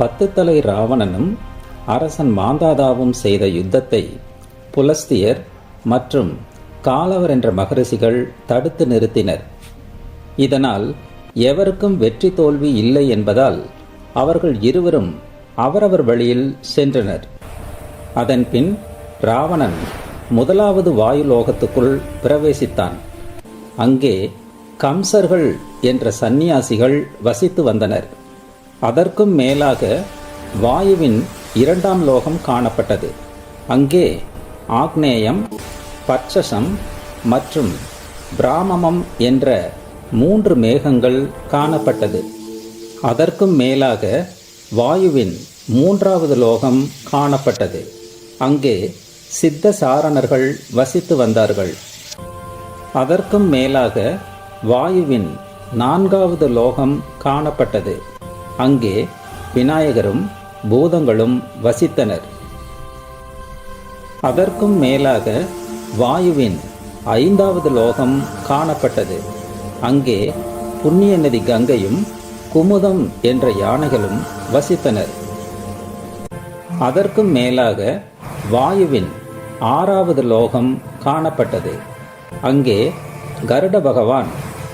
10 தலை ராவணனும் அரசன் மாந்தாதாவும் செய்த யுத்தத்தை புலஸ்தியர் மற்றும் காலவர் என்ற மகரிஷிகள் தடுத்து நிறுத்தினர். இதனால் எவருக்கும் வெற்றி தோல்வி இல்லை என்பதால் அவர்கள் இருவரும் அவரவர் வழியில் சென்றனர். அதன்பின் ராவணன் முதலாவது வாயுலோகத்துக்குள் பிரவேசித்தான். அங்கே கம்சர்கள் என்ற சந்நியாசிகள் வசித்து வந்தனர். அதற்கும் மேலாக வாயுவின் 2ஆம் லோகம் காணப்பட்டது. அங்கே ஆக்னேயம், பட்சசம் மற்றும் பிராமமம் என்ற 3 மேகங்கள் காணப்பட்டது. அதற்கும் மேலாக வாயுவின் 3வது லோகம் காணப்பட்டது. அங்கே சித்த சாரணர்கள் வசித்து வந்தார்கள். அதற்கும் மேலாக வாயுவின் 4வது லோகம் காணப்பட்டது. அங்கே விநாயகரும் பூதங்களும் வசித்தனர். அதற்கும் மேலாக வாயுவின் 5வது லோகம் காணப்பட்டது. அங்கே புண்ணிய நதி கங்கையும் குமுதம் என்ற யானைகளும் வசித்தனர். அதற்கும் மேலாக வாயுவின் 6வது லோகம் காணப்பட்டது. அங்கே கருட பகவான்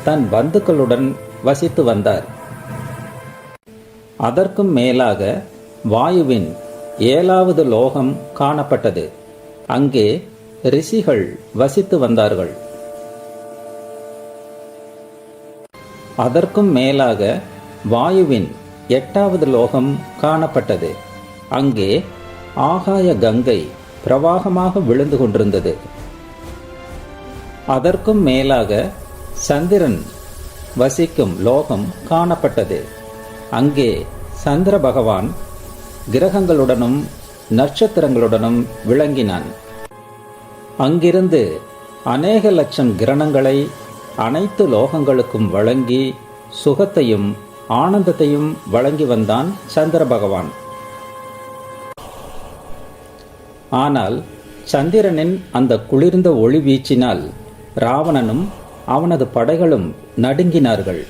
தன் பந்துக்களுடன் வசித்து வந்தார். அதற்கும் மேலாக வாயுவின் 7வது லோகம் காணப்பட்டது. அங்கே ரிஷிகள் வசித்து வந்தார்கள். அதற்கும் மேலாக வாயுவின் 8வது லோகம் காணப்பட்டது. அங்கே ஆகாய கங்கை பிரவாகமாக விழுந்து கொண்டிருந்தது. அதற்கும் மேலாக சந்திரன் வசிக்கும் லோகம் காணப்பட்டது. அங்கே சந்திர பகவான் கிரகங்களுடனும் நட்சத்திரங்களுடனும் விளங்கினான். அங்கிருந்து அநேக லட்சம் கிரணங்களை அனைத்து லோகங்களுக்கும் வழங்கி சுகத்தையும் ஆனந்தத்தையும் வழங்கி வந்தான் சந்திர பகவான். ஆனால் சந்திரனின் அந்த குளிர்ந்த ஒளி வீச்சினால் ராவணனும் அவனது படைகளும் நடுங்கினார்கள்.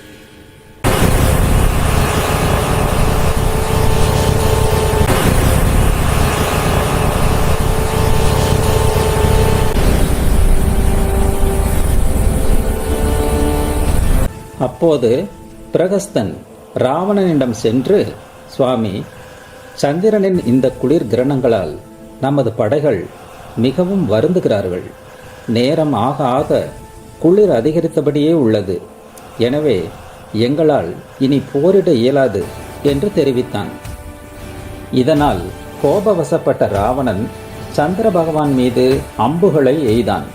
அப்போது பிரகஸ்தன் ராவணனிடம் சென்று, சுவாமி, சந்திரனின் இந்த குளிர் கிரணங்களால் நமது படைகள் மிகவும் வருந்துகிறார்கள். நேரம் ஆக ஆக குளிர் அதிகரித்தபடியே உள்ளது. எனவே எங்களால் இனி போரிட இயலாது என்று தெரிவித்தான். இதனால் கோபவசப்பட்ட ராவணன் சந்திர பகவான் மீது அம்புகளை எய்தான்.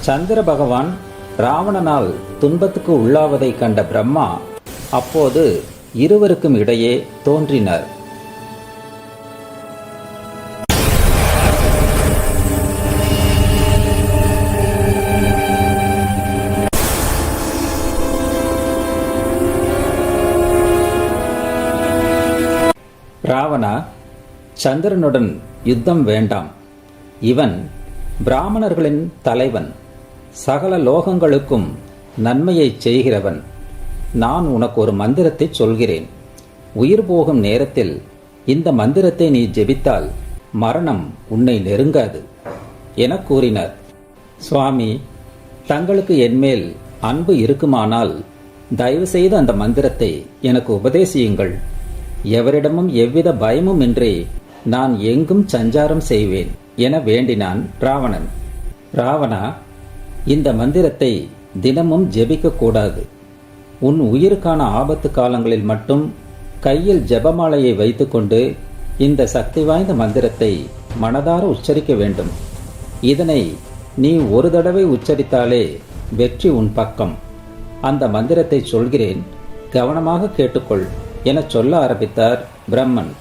சந்திர பகவான் ராவணனால் துன்பத்துக்கு உள்ளாவதை கண்ட பிரம்மா அப்போது இருவருக்கும் இடையே தோன்றினார். ராவணா, சந்திரனுடன் யுத்தம் வேண்டாம். இவன் பிராமணர்களின் தலைவன், சகல லோகங்களுக்கும் நன்மையை செய்கிறவன். நான் உனக்கு ஒரு மந்திரத்தை சொல்கிறேன். உயிர் போகும் நேரத்தில் இந்த மந்திரத்தை நீ ஜெபித்தால் மரணம் உன்னை நெருங்காது என கூறினார். சுவாமி, தங்களுக்கு என்மேல் அன்பு இருக்குமானால் தயவு செய்து அந்த மந்திரத்தை எனக்கு உபதேசியுங்கள். எவரிடமும் எவ்வித பயமும் இன்றி நான் எங்கும் சஞ்சாரம் செய்வேன் என வேண்டினான் ராவணன். ராவணா, இந்த மந்திரத்தை தினமும் ஜெபிக்க கூடாது. உன் உயிருக்கான ஆபத்து காலங்களில் மட்டும் கையில் ஜெபமாலையை வைத்துக்கொண்டு இந்த சக்தி வாய்ந்த மந்திரத்தை மனதார உச்சரிக்க வேண்டும். இதனை நீ ஒரு தடவை உச்சரித்தாலே வெற்றி உன் பக்கம். அந்த மந்திரத்தை சொல்கிறேன், கவனமாக கேட்டுக்கொள் என சொல்ல ஆரம்பித்தார் பிரம்மன்.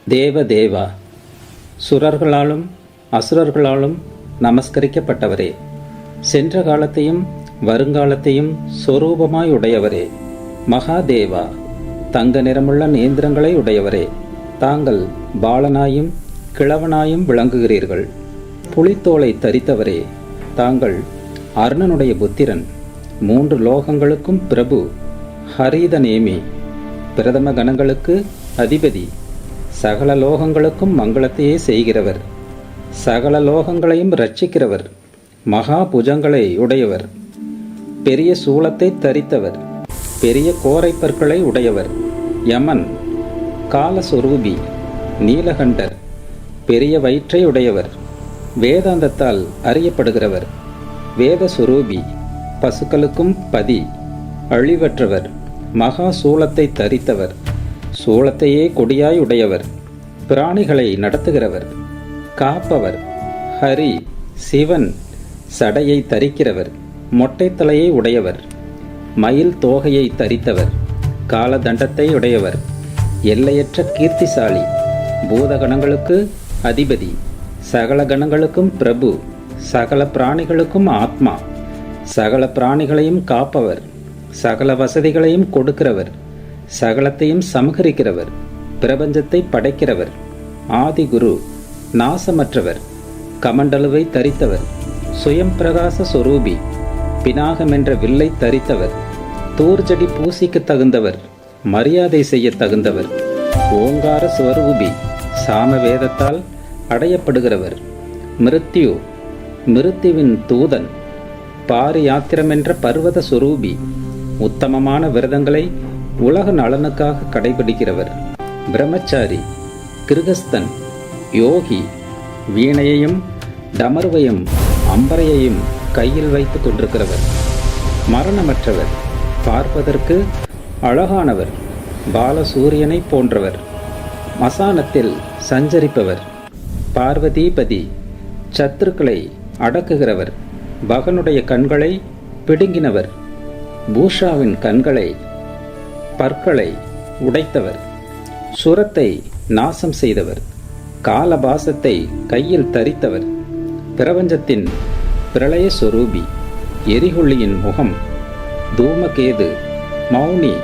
தேவதேவா, சுரர்களாலும் அசுரர்களாலும் நமஸ்கரிக்கப்பட்டவரே, சென்ற காலத்தையும் வருங்காலத்தையும் சொரூபமாய் உடையவரே, மகாதேவா, தங்க நிறமுள்ள நேந்திரங்களை உடையவரே, தாங்கள் பாலனாயும் கிழவனாயும் விளங்குகிறீர்கள். புலித்தோலை தரித்தவரே, தாங்கள் அருணனுடைய புத்திரன். மூன்று லோகங்களுக்கும் பிரபு, ஹரீத நேமி, பிரதம கணங்களுக்கு அதிபதி, சகல லோகங்களுக்கும் மங்களத்தையே செய்கிறவர், சகல லோகங்களையும் ரட்சிக்கிறவர், மகா புஜங்களை உடையவர், பெரிய சூலத்தை தரித்தவர், பெரிய கோரை பற்களை உடையவர், யமன், காலஸ்வரூபி, நீலகண்டர், பெரிய வயிற்றை உடையவர், வேதாந்தத்தால் அறியப்படுகிறவர், வேதஸ்வரூபி, பசுக்களுக்கும் பதி, அழிவற்றவர், மகா சூலத்தை தரித்தவர், சூலத்தையே கொடியாய் உடையவர், பிராணிகளை நடத்துகிறவர், காப்பவர், ஹரி, சிவன், சடையை தரிக்கிறவர், மொட்டை தலையை உடையவர், மயில் தோகையை தரித்தவர், காலதண்டத்தை உடையவர், எல்லையற்ற கீர்த்திசாலி, பூதகணங்களுக்கு அதிபதி, சகல கணங்களுக்கும் பிரபு, சகல பிராணிகளுக்கும் ஆத்மா, சகல பிராணிகளையும் காப்பவர், சகல வசதிகளையும் கொடுக்கிறவர், சகலத்தையும் சமகரிக்கிறவர், பிரபஞ்சத்தை படைக்கிறவர், ஆதிகுரு, நாசமற்றவர், கமண்டலுவை தரித்தவர், சுயம் பிரகாச சொரூபி, பினாகம் என்ற வில்லை தரித்தவர், தூர்ஜடி பூசிக்கு தகுந்தவர், மரியாதை செய்ய தகுந்தவர், ஓங்கார ஸ்வரூபி, சாமவேதத்தால் அடையப்படுகிறவர், மிருத்யு, மிருத்யுவின் தூதன், பாரியாத்திரம் என்ற பர்வத சுரூபி, உத்தமமான விரதங்களை உலக நலனுக்காக கடைபிடிக்கிறவர், பிரம்மச்சாரி, கிருகஸ்தன், யோகி, வீணையையும் டமருவையும் அம்பரையையும் கையில் வைத்து கொண்டிருக்கிறவர், மரணமற்றவர், பார்ப்பதற்கு அழகானவர், பாலசூரியனை போன்றவர், மசானத்தில் சஞ்சரிப்பவர், பார்வதிபதி, சத்துருக்களை அடக்குகிறவர், பகனுடைய கண்களை பிடுங்கினவர், பூஷாவின் பற்களை உடைத்தவர், சுரத்தை நாசம் செய்தவர், காலபாசத்தை கையில் தரித்தவர், பிரபஞ்சத்தின் பிரளய சொரூபி, எரிகுள்ளியின் முகம், தூமகேது, மௌனி,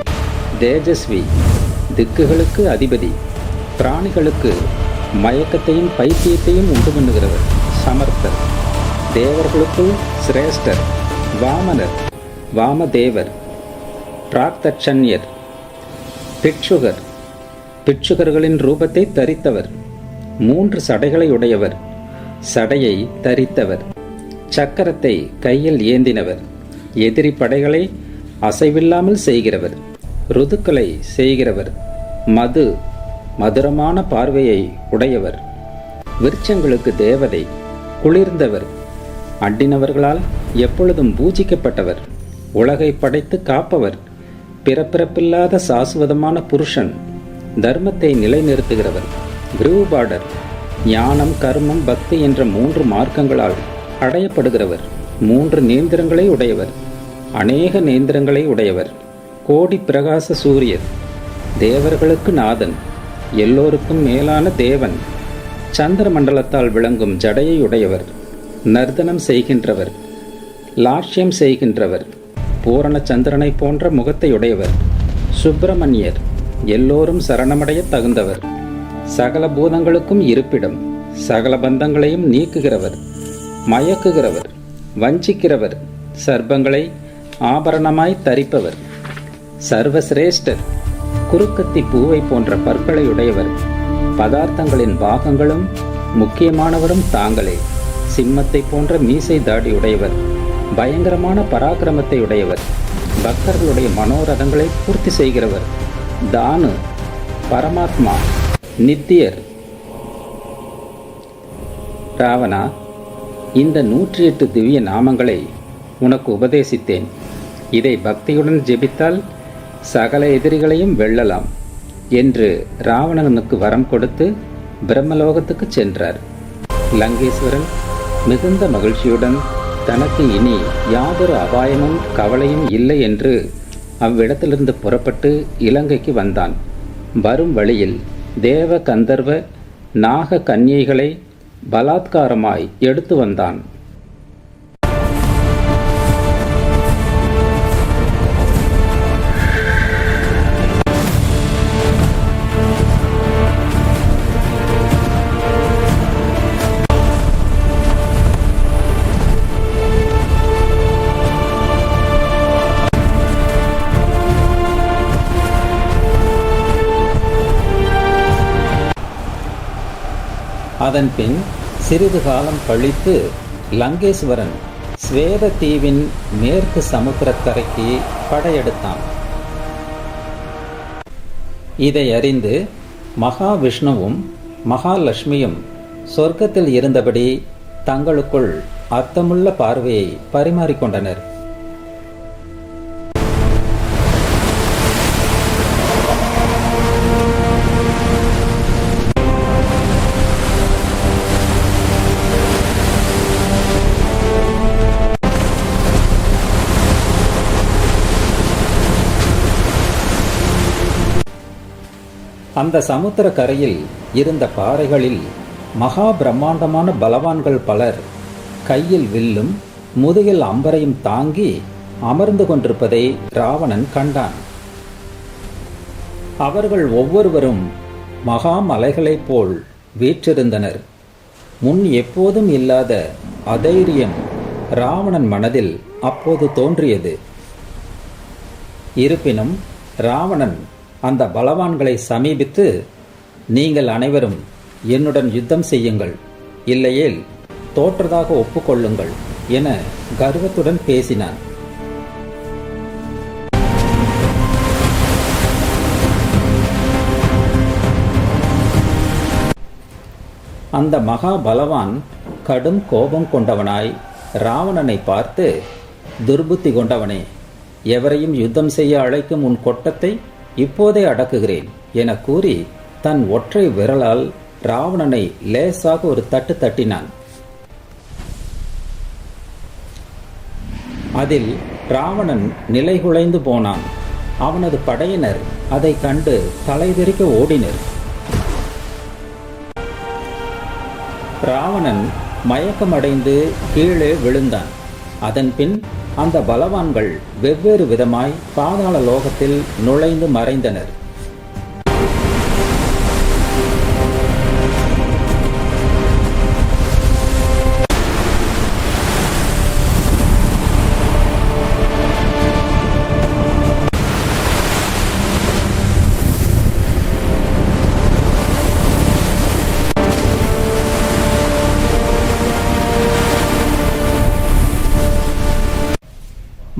தேஜஸ்வி, திக்குகளுக்கு அதிபதி, பிராணிகளுக்கு மயக்கத்தையும் பைத்தியத்தையும் உண்டு பண்ணுகிறவர், சமர்த்தர், தேவர்களுக்குள் சிரேஷ்டர், வாமனர், வாமதேவர், பிராக்தட்சண்யர், பிட்சுகர், பிட்சுகர்களின் ரூபத்தை தரித்தவர், மூன்று சடைகளை உடையவர், சடையை தரித்தவர், சக்கரத்தை கையில் ஏந்தினவர், எதிரி படைகளை அசைவில்லாமல் செய்கிறவர், ருதுக்களை செய்கிறவர், மதுரமான பார்வையை உடையவர், விருட்சங்களுக்கு தேவதை, குளிர்ந்தவர், அண்டினவர்களால் எப்பொழுதும் பூஜிக்கப்பட்டவர், உலகை படைத்து காப்பவர், பிறப்பிறப்பில்லாத சாஸ்வதமான புருஷன், தர்மத்தை நிலைநிறுத்துகிறவர், கிரூபாடர், ஞானம், கர்மம், பக்தி என்ற மூன்று மார்க்கங்களால் அடையப்படுகிறவர், மூன்று நேந்திரங்களை உடையவர், அநேக நேந்திரங்களை உடையவர், கோடி பிரகாச சூரியர், தேவர்களுக்கு நாதன், எல்லோருக்கும் மேலான தேவன், சந்திர மண்டலத்தால் விளங்கும் ஜடையை உடையவர், நர்த்தனம் செய்கின்றவர், லாட்சியம் செய்கின்றவர், பூரண சந்திரனை போன்ற முகத்தை உடையவர், சுப்பிரமணியர், எல்லோரும் சரணமடைய தகுந்தவர், சகல பூதங்களுக்கும் இருப்பிடம், சகல பந்தங்களையும் நீக்குகிறவர், மயக்குகிறவர், வஞ்சிக்கிறவர், சர்ப்பங்களை ஆபரணமாய் தரிப்பவர், சர்வசிரேஷ்டர், குறுக்கத்தி பூவை போன்ற பற்களை உடையவர், பதார்த்தங்களின் பாகங்களும் முக்கியமானவரும் தாங்களே, சிம்மத்தை போன்ற மீசை தாடி உடையவர், பயங்கரமான பராக்கிரமத்தை உடையவர், பக்தர்களுடைய மனோரதங்களை பூர்த்தி செய்கிறவர், தானு, பரமாத்மா, நித்தியர். ராவணா, இந்த 108 திவ்ய நாமங்களை உனக்கு உபதேசித்தேன். இதை பக்தியுடன் ஜெபித்தால் சகல எதிரிகளையும் வெல்லலாம் என்று ராவணனுக்கு வரம் கொடுத்து பிரம்மலோகத்துக்கு சென்றார். லங்கேஸ்வரன் மிகுந்த மகிழ்ச்சியுடன் தனக்கு இனி யாதொரு அபாயமும் கவலையும் இல்லை என்று அவ்விடத்திலிருந்து புறப்பட்டு இலங்கைக்கு வந்தான். வரும் வழியில் தேவ கந்தர்வ நாக கன்னிகைகளை பலாத்காரமாய் எடுத்து வந்தான். அதன்பின் சிறிது காலம் கழித்து லங்கேஸ்வரன் ஸ்வேத தீவின் மேற்கு சமுத்திரக்கரைக்கு படையெடுத்தான். இதை அறிந்து மகாவிஷ்ணுவும் மகாலட்சுமியும் சொர்க்கத்தில் இருந்தபடி தங்களுக்குள் அர்த்தமுள்ள பார்வையை பரிமாறிக்கொண்டனர். அந்த சமுத்திர கரையில் இருந்த பாறைகளில் மகா பிரம்மாண்டமான பலவான்கள் பலர் கையில் வில்லும் முதுகில் அம்பரையும் தாங்கி அமர்ந்து கொண்டிருப்பதை ராவணன் கண்டான். அவர்கள் ஒவ்வொருவரும் மகா மலைகளைப் போல் வீற்றிருந்தனர். முன் எப்போதும் இல்லாத அதைரியம் ராவணன் மனதில் அப்போது தோன்றியது. இருப்பினும் ராவணன் அந்த பலவான்களை சமீபித்து, நீங்கள் அனைவரும் என்னுடன் யுத்தம் செய்யுங்கள், இல்லையேல் தோற்றதாக ஒப்புக்கொள்ளுங்கள் என கர்வத்துடன் பேசினான். அந்த மகா பலவான் கடும் கோபம் கொண்டவனாய் ராவணனை பார்த்து, துர்புத்தி கொண்டவனே, எவரையும் யுத்தம் செய்ய அழைக்கும் உன் கொட்டத்தை இப்போதே அடக்குகிறேன் என கூறி தன் ஒற்றை விரலால் ராவணனை லேசாக ஒரு தட்டு தட்டினான். அதில் ராவணன் நிலைகுலைந்து போனான். அவனது படையினர் அதை கண்டு தலைதெறிக்க ஓடினர். ராவணன் மயக்கமடைந்து கீழே விழுந்தான். அதன்பின் அந்த பலவான்கள் வெவ்வேறு விதமாய் பாதாள லோகத்தில் நுழைந்து மறைந்தனர்.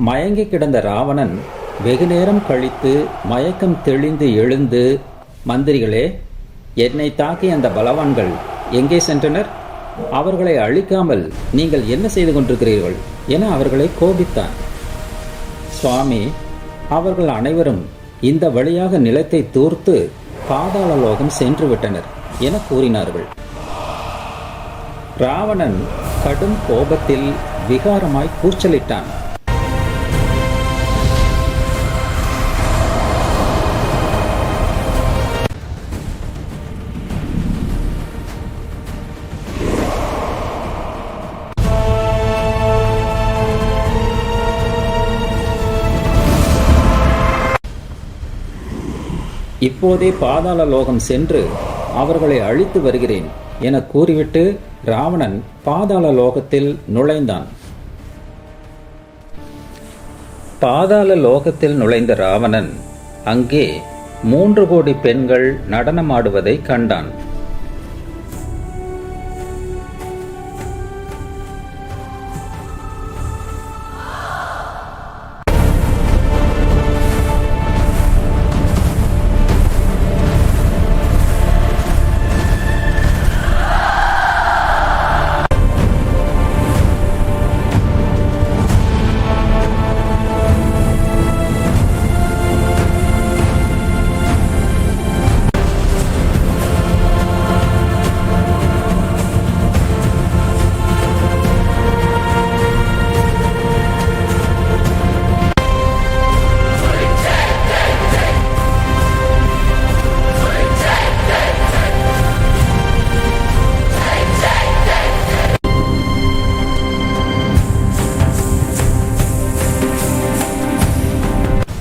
மயங்கி கிடந்த ராவணன் வெகுநேரம் கழித்து மயக்கம் தெளிந்து எழுந்து, மந்திரிகளே, என்னை தாக்கி அந்த பலவான்கள் எங்கே சென்றனர்? அவர்களை அழிக்காமல் நீங்கள் என்ன செய்து கொண்டிருக்கிறீர்கள் என அவர்களை கோபித்தான். சுவாமி, அவர்கள் அனைவரும் இந்த வழியாக நிலத்தை தூர்த்து பாதாள லோகம் சென்று விட்டனர் என கூறினார்கள். ராவணன் கடும் கோபத்தில் விகாரமாய் கூச்சலிட்டான். இப்போதே பாதாள லோகம் சென்று அவர்களை அழித்து வருகிறேன் என கூறிவிட்டு ராவணன் பாதாள லோகத்தில் நுழைந்தான். பாதாள லோகத்தில் நுழைந்த ராவணன் அங்கே 3 கோடி பெண்கள் நடனமாடுவதை கண்டான்.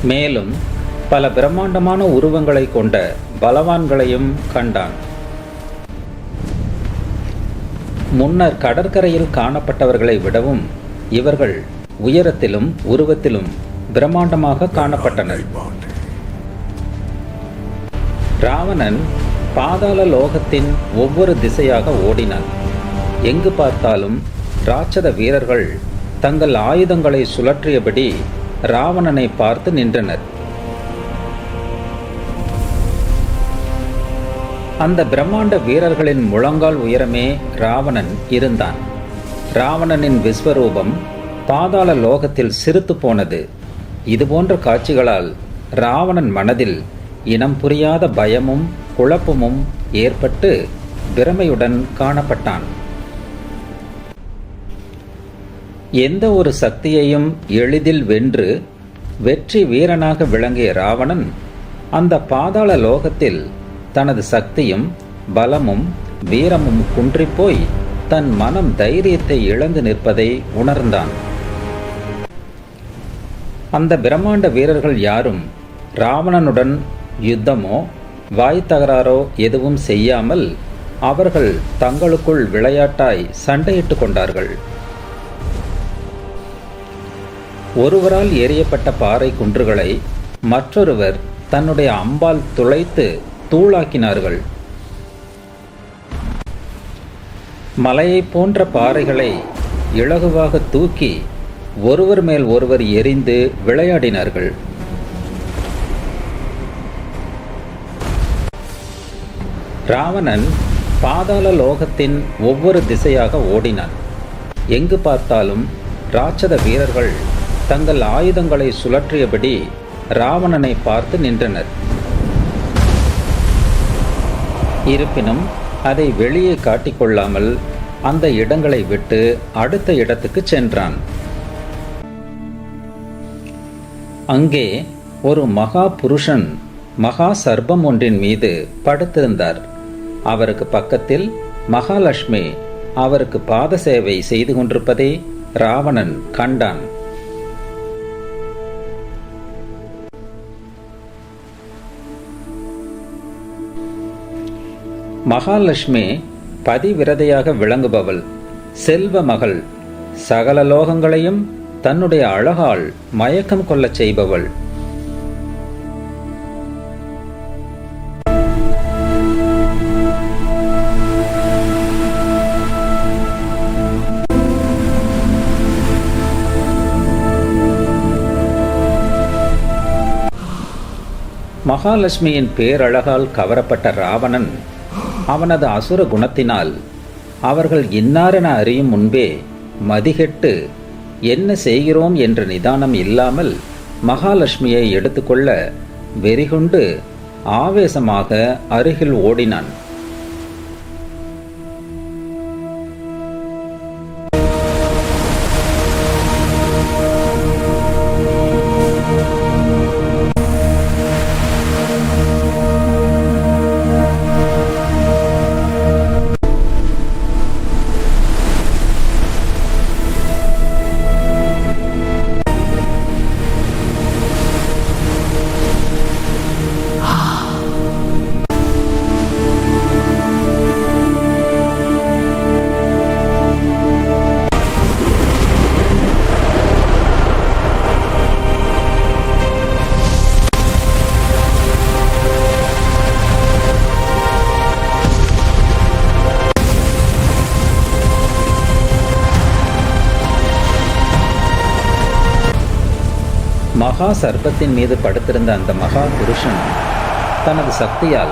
மேலும் பல பிரம்மாண்டமான உருவங்களை கொண்ட பலவான்களையும் கண்டான். முன்னர் கடற்கரையில் காணப்பட்டவர்களை விடவும் இவர்கள் உயரத்திலும் உருவத்திலும் பிரம்மாண்டமாக காணப்பட்டனர். ராவணன் பாதாள லோகத்தின் ஒவ்வொரு திசையாக ஓடினான். எங்கு பார்த்தாலும் ராட்சத வீரர்கள் தங்கள் ஆயுதங்களை சுழற்றியபடி ராவணனை பார்த்து நின்றனர். அந்த பிரம்மாண்ட வீரர்களின் முழங்கால் உயரமே ராவணன் இருந்தான். ராவணனின் விஸ்வரூபம் பாதாள லோகத்தில் சிறுத்து போனது. இதுபோன்ற காட்சிகளால் ராவணன் மனதில் இனம் புரியாத பயமும் குழப்பமும் ஏற்பட்டு பிரமையுடன் காணப்பட்டான். எந்த ஒரு சக்தியையும் எளிதில் வென்று வெற்றி வீரனாக விளங்கிய ராவணன் அந்த பாதாள லோகத்தில் தனது சக்தியும் பலமும் வீரமும் குன்றிப்போய் தன் மனம் தைரியத்தை இழந்து நிற்பதை உணர்ந்தான். அந்த பிரம்மாண்ட வீரர்கள் யாரும் ராவணனுடன் யுத்தமோ வாய் தகராறோ எதுவும் செய்யாமல் அவர்கள் தங்களுக்குள் விளையாட்டாய் சண்டையிட்டு கொண்டார்கள். ஒருவரால் எறியப்பட்ட பாறை குன்றுகளை மற்றொருவர் தன்னுடைய அம்பால் துளைத்து தூளாக்கினார்கள். மலையை போன்ற பாறைகளை இலகுவாக தூக்கி ஒருவர் மேல் ஒருவர் எறிந்து விளையாடினார்கள். ராவணன் பாதாள லோகத்தின் ஒவ்வொரு திசையாக ஓடினான். எங்கு பார்த்தாலும் ராட்சத வீரர்கள் தங்கள் ஆயுதங்களை சுழற்றியபடி ராவணனை பார்த்து நின்றனர். இருப்பினும் அதை வெளியே காட்டிக்கொள்ளாமல் அந்த இடங்களை விட்டு அடுத்த இடத்துக்கு சென்றான். அங்கே ஒரு மகா புருஷன் மகா சர்ப்பம் ஒன்றின் மீது படுத்திருந்தார். அவருக்கு பக்கத்தில் மகாலட்சுமி அவருக்கு பாத சேவை செய்து கொண்டிருப்பதை ராவணன் கண்டான். மகாலட்சுமி பதிவிரதையாக விளங்குபவள், செல்வ மகள், சகல லோகங்களையும் தன்னுடைய அழகால் மயக்கம் கொள்ளச் செய்பவள். மகாலட்சுமியின் பேரழகால் கவரப்பட்ட ராவணன் அவனது அசுர குணத்தினால் அவர்கள் இன்னாரென அறியும் முன்பே மதிகெட்டு என்ன செய்கிறோம் என்ற நிதானம் இல்லாமல் மகாலட்சுமியை எடுத்துக்கொள்ள வெறிகொண்டு ஆவேசமாக அருகில் ஓடினான். மகா சர்ப்பத்தின் மீது படுத்திருந்த அந்த மகா புருஷன் தனது சக்தியால்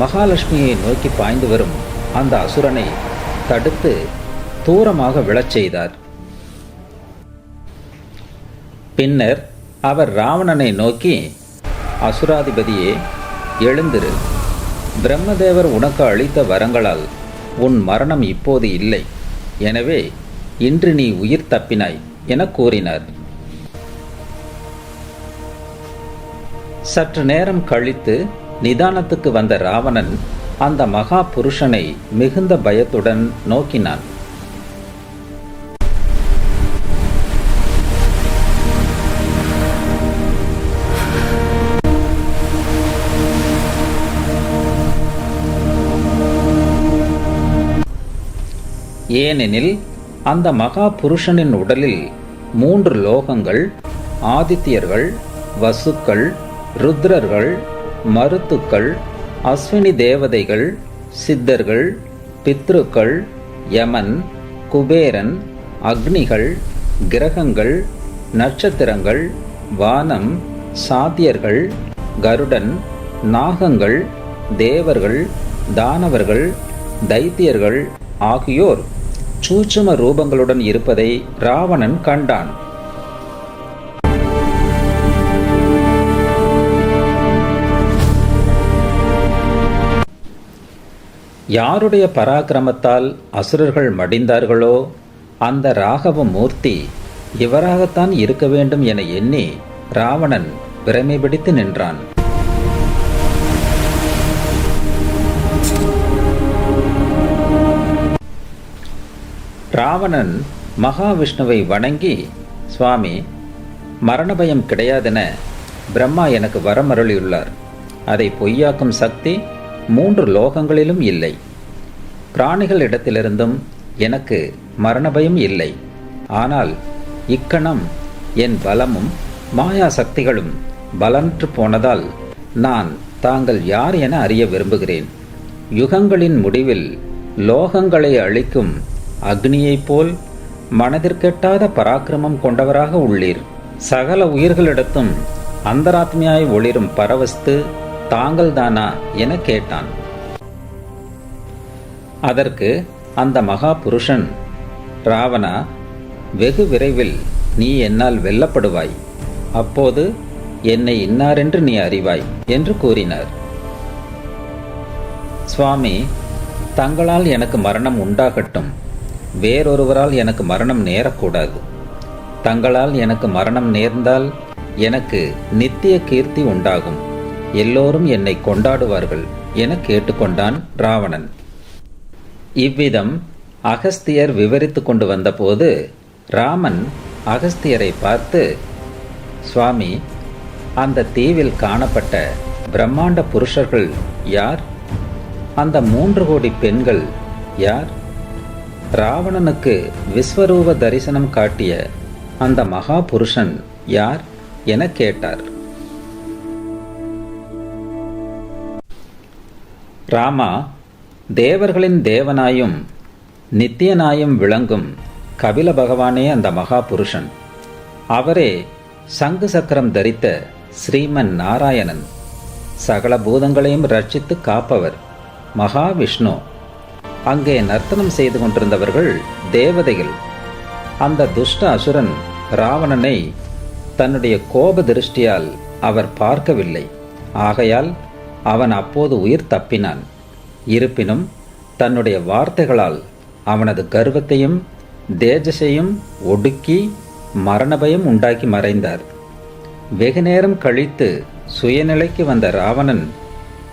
மகாலட்சுமியை நோக்கி பாய்ந்து வரும் அந்த அசுரனை தடுத்து தூரமாக விழச் செய்தார். பின்னர் அவர் ராவணனை நோக்கி, அசுராதிபதியே, எழுந்திரு. பிரம்மதேவர் உனக்கு அளித்த வரங்களால் உன் மரணம் இப்போது இல்லை. எனவே இன்று நீ உயிர் தப்பினாய் என கூறினார். சற்று நேரம் கழித்து நிதானத்துக்கு வந்த ராவணன் அந்த மகா புருஷனை மிகுந்த பயத்துடன் நோக்கினான். ஏனெனில் அந்த மகா புருஷனின் உடலில் 3 லோகங்கள், ஆதித்யர்கள், வசுக்கள், ருத்ரர்கள், மருத்துக்கள் அஸ்வினி தேவதைகள், சித்தர்கள், பித்ருக்கள், யமன், குபேரன், அக்னிகள், கிரகங்கள், நட்சத்திரங்கள், வானம், சாத்தியர்கள், கருடன், நாகங்கள், தேவர்கள், தானவர்கள், தைத்தியர்கள் ஆகியோர் சூட்சும ரூபங்களுடன் இருப்பதை ராவணன் கண்டான். யாருடைய பராக்கிரமத்தால் அசுரர்கள் மடிந்தார்களோ அந்த ராகவ மூர்த்தி இவராகத்தான் இருக்க வேண்டும் என எண்ணி ராவணன் பிரமை பிடித்து நின்றான். ராவணன் மகாவிஷ்ணுவை வணங்கி, சுவாமி, மரணபயம் கிடையாதென பிரம்மா எனக்கு வரமருளியுள்ளார். அதை பொய்யாக்கும் சக்தி 3 லோகங்களிலும் இல்லை. பிராணிகளிடத்திலிருந்தும் எனக்கு மரணபயம் இல்லை. ஆனால் இக்கணம் என் பலமும் மாயா சக்திகளும் பலனற்று போனதால் நான் தாங்கள் யார் என அறிய விரும்புகிறேன். யுகங்களின் முடிவில் லோகங்களை அழிக்கும் அக்னியைப் போல் மனதிற்கெட்டாத பராக்கிரமம் கொண்டவராக உள்ளீர். சகல உயிர்களிடத்தும் அந்தராத்மியாய் ஒளிரும் பரவஸ்து தாங்கள்தானா என கேட்டான். அதற்கு அந்த மகா புருஷன், ராவணா, வெகு விரைவில் நீ என்னால் வெல்லப்படுவாய். அப்போது என்னை இன்னாரென்று நீ அறிவாய் என்று கூறினார். சுவாமி, தங்களால் எனக்கு மரணம் உண்டாகட்டும். வேறொருவரால் எனக்கு மரணம் நேரக்கூடாது. தங்களால் எனக்கு மரணம் நேர்ந்தால் எனக்கு நித்திய கீர்த்தி உண்டாகும். எல்லோரும் என்னை கொண்டாடுவார்கள் என கேட்டுக்கொண்டான் ராவணன். இவ்விதம் அகஸ்தியர் விவரித்து கொண்டு வந்தபோது ராமன் அகஸ்தியரை பார்த்து, சுவாமி, அந்த தீவில் காணப்பட்ட பிரம்மாண்ட புருஷர்கள் யார்? அந்த 3 கோடி பெண்கள் யார்? ராவணனுக்கு விஸ்வரூப தரிசனம் காட்டிய அந்த மகா புருஷன் யார் என கேட்டார். ராமா, தேவர்களின் தேவனாயும் நித்தியனாயும் விளங்கும் கபில பகவானே அந்த மகா புருஷன். அவரே சங்கு சக்கரம் தரித்த ஸ்ரீமன் நாராயணன். சகல பூதங்களையும் ரட்சித்து காப்பவர் மகாவிஷ்ணு. அங்கே நர்த்தனம் செய்து கொண்டிருந்தவர்கள் தேவதைகள். அந்த துஷ்ட அசுரன் ராவணனை தன்னுடைய கோப திருஷ்டியால் அவர் பார்க்கவில்லை. ஆகையால் அவன் அப்போது உயிர் தப்பினான். இருப்பினும் தன்னுடைய வார்த்தைகளால் அவனது கர்வத்தையும் தேஜஸையும் ஒடுக்கி மரணபயம் உண்டாக்கி மறைந்தார். வெகுநேரம் கழித்து சுயநிலைக்கு வந்த ராவணன்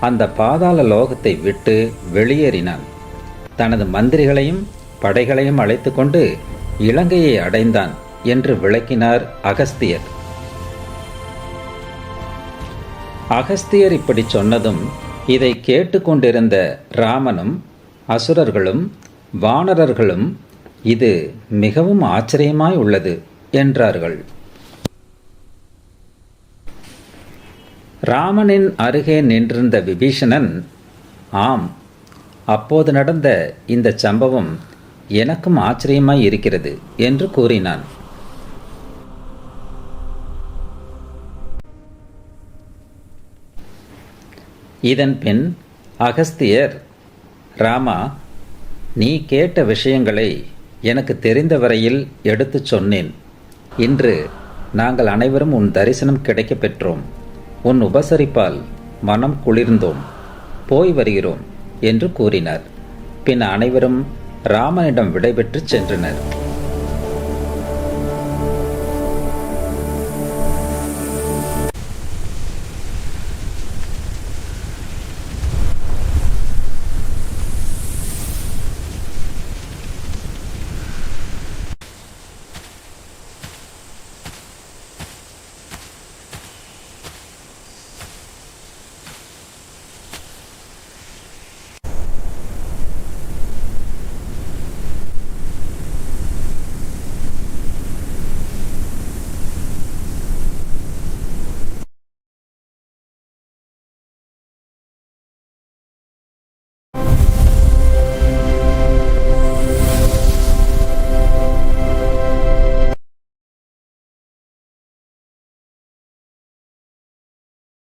அந்த பாதாள லோகத்தை விட்டு வெளியேறினான். தனது மந்திரிகளையும் படைகளையும் அழைத்து கொண்டு இலங்கையை அடைந்தான் என்று விளக்கினார் அகஸ்தியர். அகஸ்தியர் இப்படி சொன்னதும் இதை கேட்டுக்கொண்டிருந்த ராமனும் அசுரர்களும் வானரர்களும் இது மிகவும் ஆச்சரியமாய் உள்ளது என்றார்கள். ராமனின் அருகே நின்றிருந்த விபீஷணன், ஆம், அப்போது நடந்த இந்த சம்பவம் எனக்கும் ஆச்சரியமாய் இருக்கிறது என்று கூறினான். இதன் பின் அகஸ்தியர், ராமா, நீ கேட்ட விஷயங்களை எனக்கு தெரிந்த வரையில் எடுத்துச் சொன்னேன். இன்று நாங்கள் அனைவரும் உன் தரிசனம் கிடைக்கப் பெற்றோம். உன் உபசரிப்பால் மனம் குளிர்ந்தோம். போய் வருகிறோம் என்று கூறினார். பின் அனைவரும் ராமனிடம் விடைபெற்று சென்றனர்.